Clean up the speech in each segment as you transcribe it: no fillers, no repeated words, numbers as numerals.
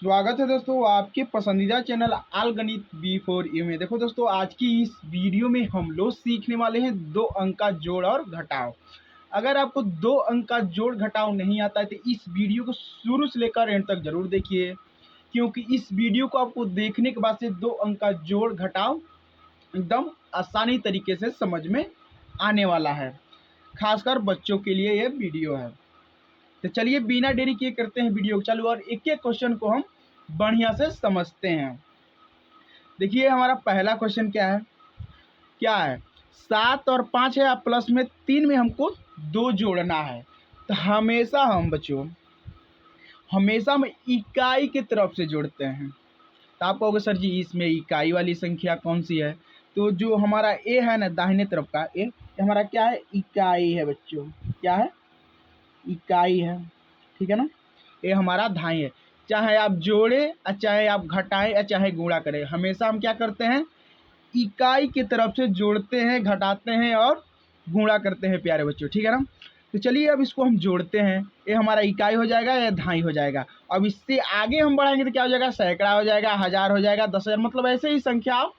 स्वागत है दोस्तों आपके पसंदीदा चैनल आल गणित B4U में। देखो दोस्तों, आज की इस वीडियो में हम लोग सीखने वाले हैं 2 अंक का जोड़ और घटाव। अगर आपको 2 अंक का जोड़ घटाव नहीं आता है तो इस वीडियो को शुरू से लेकर एंड तक जरूर देखिए, क्योंकि इस वीडियो को आपको देखने के बाद से 2 अंक का जोड़ घटाव एकदम आसानी तरीके से समझ में आने वाला है। खासकर बच्चों के लिए यह वीडियो है। तो चलिए बिना देरी किए करते हैं वीडियो चालू और एक एक क्वेश्चन को हम बढ़िया से समझते हैं। देखिए हमारा पहला क्वेश्चन क्या है 7 और 5 है, प्लस में 3 में हमको 2 जोड़ना है। तो हमेशा हम इकाई की तरफ से जोड़ते हैं। तो आप कहोगे सर जी इसमें इकाई वाली संख्या कौन सी है? तो जो हमारा ए है ना, दाहिने तरफ का ए, हमारा क्या है? इकाई है बच्चों। क्या है? इकाई है। ठीक है ना, ये हमारा धाई है। चाहे आप जोड़े चाहे आप घटाएं या चाहे गुणा करें, हमेशा हम क्या करते हैं? इकाई की तरफ से जोड़ते हैं, घटाते हैं और गुणा करते हैं प्यारे बच्चों। ठीक है ना, तो चलिए अब इसको हम जोड़ते हैं। ये हमारा इकाई हो जाएगा या धाई हो जाएगा। अब इससे आगे हम बढ़ाएंगे तो क्या हो जाएगा? सैकड़ा हो जाएगा, 1000 हो जाएगा, 10,000, मतलब ऐसे ही संख्या आप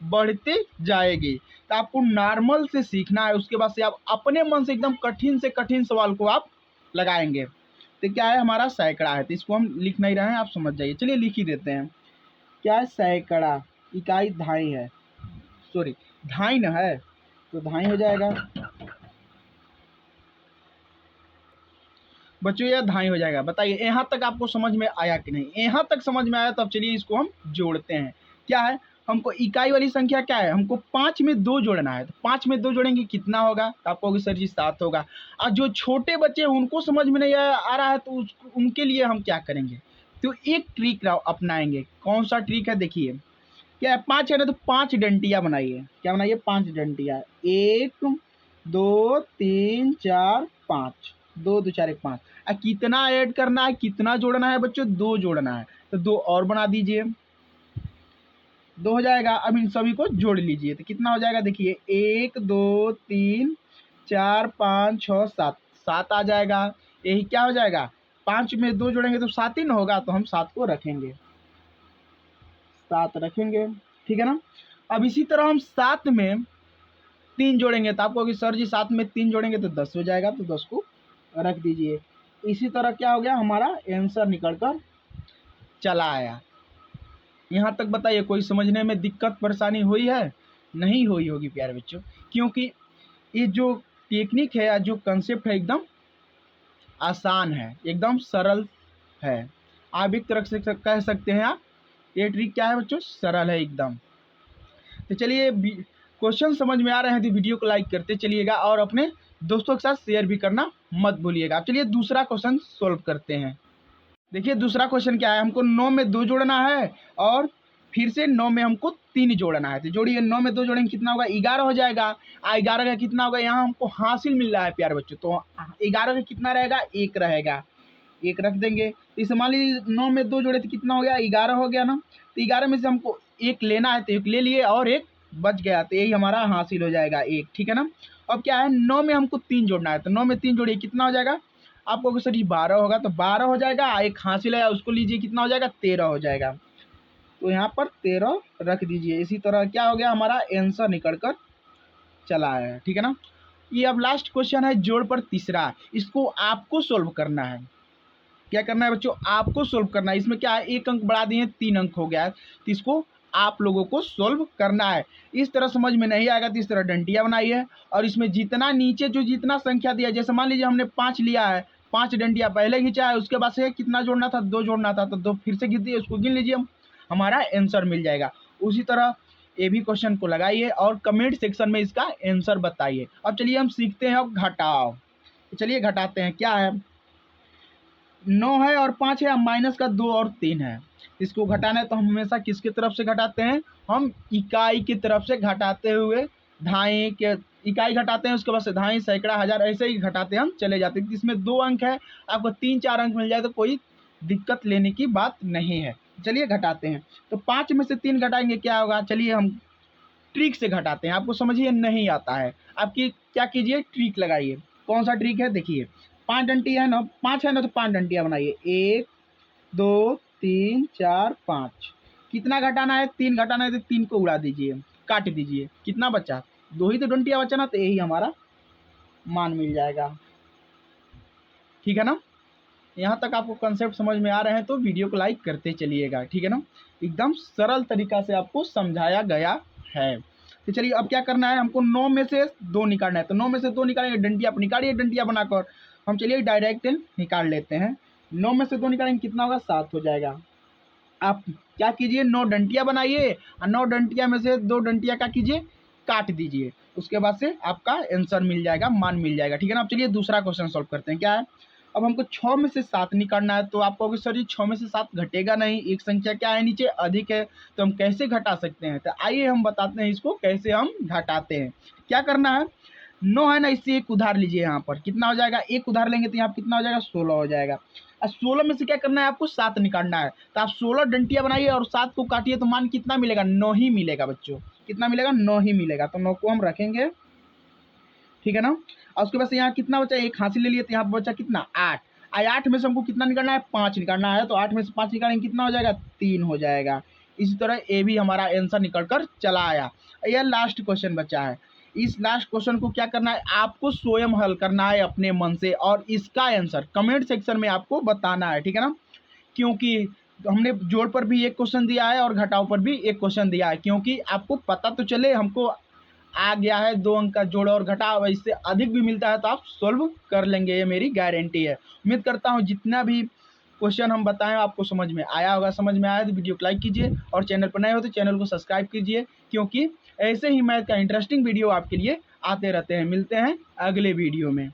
बढ़ते जाएगी। तो आपको नॉर्मल से सीखना है, उसके बाद से आप अपने मन से एकदम कठिन से कठिन सवाल को आप लगाएंगे। तो क्या है? हमारा सैकड़ा है। तो इसको हम लिख नहीं रहे हैं, आप समझ जाइए। चलिए लिख ही देते हैं। क्या है? सैकड़ा। इकाई धाई है, सॉरी धाई न है, तो धाई हो जाएगा बच्चों, यह धाई हो जाएगा। बताइए यहाँ तक आपको समझ में आया कि नहीं? यहाँ तक समझ में आया तो अब चलिए इसको हम जोड़ते हैं। क्या है? हमको इकाई वाली संख्या क्या है? हमको 5 में 2 जोड़ना है। तो 5 में 2 जोड़ेंगे कितना होगा? तो आप कहोगे सर जी 7 होगा। और जो छोटे बच्चे हैं उनको समझ में नहीं आ रहा है तो उनके लिए हम क्या करेंगे? तो एक ट्रिक अपनाएंगे। कौन सा ट्रिक है? देखिए क्या है, 5 है ना, तो 5 डंटियां बनाइए। क्या बनाइए? 5 डंटियां। 1 2 3 4 5, 2 2 4 1 5। कितना ऐड करना है, कितना जोड़ना है बच्चों? 2 जोड़ना है। तो 2 और बना दीजिए, 2 हो जाएगा। अब इन सभी को जोड़ लीजिए तो कितना हो जाएगा? देखिए 1 2 3 4 5 6 7, 7 आ जाएगा। यही क्या हो जाएगा? 5 में 2 जोड़ेंगे तो 7 ही ना होगा, तो हम 7 को रखेंगे, 7 रखेंगे। ठीक है ना। अब इसी तरह हम 7 में 3 जोड़ेंगे तो आपको सर जी 7 में 3 जोड़ेंगे तो 10 हो जाएगा, तो 10 को रख दीजिए। इसी तरह क्या हो गया? हमारा आंसर निकल कर चला आया। यहाँ तक बताइए कोई समझने में दिक्कत परेशानी हुई है? नहीं हुई होगी प्यारे बच्चों, क्योंकि ये जो टेक्निक है या जो कंसेप्ट है एकदम आसान है, एकदम सरल है। आप एक तरह से कह सकते हैं आप, ये ट्रिक क्या है बच्चों? सरल है एकदम। तो चलिए क्वेश्चन समझ में आ रहे हैं तो वीडियो को लाइक करते चलिएगा और अपने दोस्तों के साथ शेयर भी करना मत भूलिएगा। चलिए दूसरा क्वेश्चन सोल्व करते हैं। देखिए दूसरा क्वेश्चन क्या है? हमको 9 में 2 जोड़ना है और फिर से 9 में हमको 3 जोड़ना है। तो जोड़िए, 9 में 2 जोड़ेंगे कितना होगा? 11 हो जाएगा। 11 का कितना होगा? यहाँ हमको हासिल मिल रहा है प्यारे बच्चों, तो 11 का कितना रहेगा? 1 रहेगा, 1 रख देंगे। इस मान लीजिए 9 में 2 जोड़े तो कितना हो गया? 11 हो गया ना। तो 11 में से हमको 1 लेना है तो 1 ले लिए और 1 बच गया, तो यही हमारा हासिल हो जाएगा 1। ठीक है ना। अब क्या है? 9 में हमको 3 जोड़ना है, तो 9 में 3 जोड़िए कितना हो जाएगा? आपको सर ये 12 होगा, तो 12 हो जाएगा। 1 हासिल है उसको लीजिए, कितना हो जाएगा? 13 हो जाएगा। तो यहाँ पर 13 रख दीजिए। इसी तरह क्या हो गया? हमारा आंसर निकल कर चला है। ठीक है ना। ये अब लास्ट क्वेश्चन है जोड़ पर तीसरा, इसको आपको सोल्व करना है। क्या करना है बच्चों? आपको सोल्व करना है। इसमें क्या है? 1 अंक बढ़ा दिए, 3 अंक हो गया है, तो इसको आप लोगों को सोल्व करना है। इस तरह समझ में नहीं आएगा तो इस तरह डंटिया बनाई है और इसमें जितना नीचे जो जितना संख्या दिया, जैसे मान लीजिए हमने 5 लिया है, 5 डंटिया पहले खींचा है, उसके बाद से कितना जोड़ना था? 2 जोड़ना था, तो 2 फिर से गिर दिए, उसको गिन लीजिए, हमारा आंसर मिल जाएगा। उसी तरह ये भी क्वेश्चन को लगाइए और कमेंट सेक्शन में इसका आंसर बताइए। अब चलिए हम सीखते हैं अब घटाव। तो चलिए घटाते हैं। क्या है? 9 है और 5 है, माइनस का 2 और 3 है। इसको घटाना है तो हम हमेशा किसकी तरफ से घटाते हैं? हम इकाई की तरफ से घटाते हुए ढाई के इकाई घटाते हैं, उसके बाद से ढाई, सैकड़ा, 1000 ऐसे ही घटाते हम चले जाते हैं। इसमें 2 अंक है, आपको 3-4 अंक मिल जाए तो कोई दिक्कत लेने की बात नहीं है। चलिए घटाते हैं। तो 5 में से 3 घटाएंगे क्या होगा? चलिए हम ट्रिक से घटाते हैं। आपको समझिए नहीं आता है, आपकी क्या कीजिए? ट्रिक लगाइए। कौन सा ट्रिक है? देखिए 5 डंटी है ना, 5 है ना, तो 5 डंटियां बनाइए। 1 2 3 4 5, कितना घटाना है? 3 घटाना है तो 3 को उड़ा दीजिए, काट दीजिए, कितना बचा? 2 ही तो डंटिया बचा ना, तो यही हमारा मान मिल जाएगा। ठीक है ना? यहाँ तक आपको कंसेप्ट समझ में आ रहे हैं तो वीडियो को लाइक करते चलिएगा। ठीक है ना? एकदम सरल तरीका से आपको समझाया गया है। तो चलिए अब क्या करना है, हमको 9 में से 2 निकालना है। तो 9 में से 2 निकालेंगे, डंटिया आप निकालिए, डंटिया बनाकर हम चलिए डायरेक्ट निकाल लेते हैं। 9 में से 2 निकालेंगे, कितना होगा? 7 हो जाएगा। आप क्या कीजिए, 9 डंटिया बनाइए और 9 डंटिया में से 2 डंटिया क्या कीजिए? काट दीजिए। उसके बाद से आपका आंसर मिल जाएगा, मान मिल जाएगा। ठीक है ना? अब चलिए दूसरा क्वेश्चन सॉल्व करते हैं। क्या है? अब हमको 6 में से 7 निकालना है। तो आप कहोगे सर जी 6 में से 7 घटेगा नहीं, एक संख्या क्या है नीचे? अधिक है, तो हम कैसे घटा सकते हैं? तो आइए हम बताते हैं इसको कैसे हम घटाते हैं। क्या करना है, 9 है ना, इससे एक उधार लीजिए। यहाँ पर कितना हो जाएगा? एक उधार लेंगे तो यहाँ कितना हो जाएगा? 16 हो जाएगा। और 16 में से क्या करना है आपको? 7 निकालना है। तो आप 16 डंटिया बनाइए और 7 को काटिए, तो मान कितना मिलेगा? 9 ही मिलेगा बच्चों। कितना मिलेगा? 9 ही मिलेगा। तो 9 को हम रखेंगे। ठीक है ना? और उसके बाद से यहाँ कितना बचा? एक हासिल ले लिए, तो यहाँ बचा कितना? 8। 8 में से हमको कितना निकालना है? 5 निकालना है। तो 8 में से 5 निकालेंगे, कितना हो जाएगा? 3 हो जाएगा। इसी तरह ये भी हमारा आंसर निकल कर चला आया। यह लास्ट क्वेश्चन बचा है। इस लास्ट क्वेश्चन को क्या करना है, आपको स्वयं हल करना है अपने मन से, और इसका आंसर कमेंट सेक्शन में आपको बताना है। ठीक है ना? क्योंकि हमने जोड़ पर भी एक क्वेश्चन दिया है और घटाव पर भी एक क्वेश्चन दिया है, क्योंकि आपको पता तो चले हमको आ गया है 2 अंक का जोड़ और घटाव, इससे अधिक भी मिलता है तो आप सोल्व कर लेंगे, ये मेरी गारंटी है। उम्मीद करता हूँ जितना भी क्वेश्चन हम बताएं आपको समझ में आया होगा। समझ में आया तो वीडियो को लाइक कीजिए, और चैनल पर नए हो तो चैनल को सब्सक्राइब कीजिए, क्योंकि ऐसे ही मैथ का इंटरेस्टिंग वीडियो आपके लिए आते रहते हैं। मिलते हैं अगले वीडियो में।